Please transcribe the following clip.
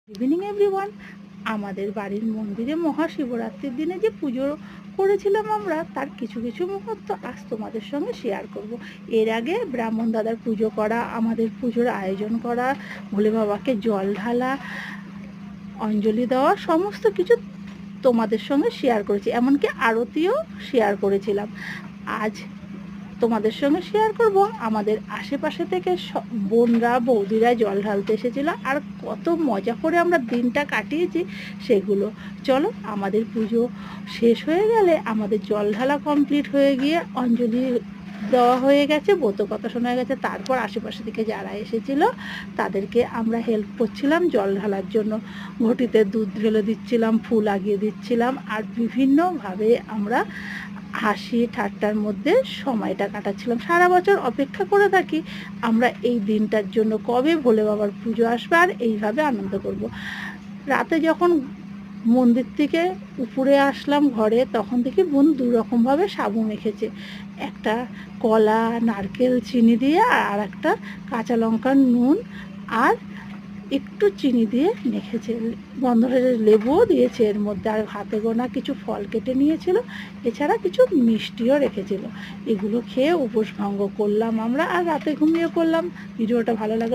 Evening everyone. আমাদের বাড়ির মন্দিরে মহাশিবরাত্রির দিনে যে পুজো করেছিলাম আমরা, তার কিছু কিছু মুহূর্ত আজ তোমাদের সঙ্গে শেয়ার করব। এর আগে ব্রাহ্মণ দাদার পুজো করা, আমাদের পুজোর আয়োজন করা, ভোলে বাবাকে জল ঢালা, অঞ্জলি দেওয়া, সমস্ত কিছু তোমাদের সঙ্গে শেয়ার করেছি, এমনকি আরতিও শেয়ার করেছিলাম। আজ তোমাদের সঙ্গে শেয়ার করব আমাদের আশেপাশে থেকে বোনরা বৌদিরা জল ঢালতে এসেছিলো, আর কত মজা করে আমরা দিনটা কাটিয়েছি সেগুলো। চলো, আমাদের পুজো শেষ হয়ে গেলে, আমাদের জল ঢালা কমপ্লিট হয়ে গিয়ে অঞ্জলি দেওয়া হয়ে গেছে, ব্রত কথা শোনা গেছে, তারপর আশেপাশে থেকে যারা এসেছিল তাদেরকে আমরা হেল্প করছিলাম জল ঢালার জন্য। ঘটিতে দুধ ঢেলে দিচ্ছিলাম, ফুল লাগিয়ে দিচ্ছিলাম, আর বিভিন্নভাবে আমরা হাসি ঠাট্টার মধ্যে সময়টা কাটাচ্ছিলাম। সারা বছর অপেক্ষা করে থাকি আমরা এই দিনটার জন্য, কবে ভোলে বাবার পুজো আসবে আর এইভাবে আনন্দ করব। রাতে যখন মন্দির থেকে উপরে আসলাম ঘরে, তখন দেখি বোন দুরকমভাবে সাবু মেখেছে। একটা কলা, নারকেল, চিনি দিয়ে, আর একটা কাঁচা লঙ্কার নুন আর একটু চিনি দিয়ে মেখেছে। গন্ধরাজের লেবুও দিয়েছে এর মধ্যে, আর হাতে গোনা কিছু ফল কেটে নিয়েছিল, এছাড়া কিছু মিষ্টিও রেখেছিল। এগুলো খেয়ে উপোস ভঙ্গ করলাম আমরা, আর রাতে ঘুমিয়ে পড়লাম। ভিডিওটা ভালো লাগলে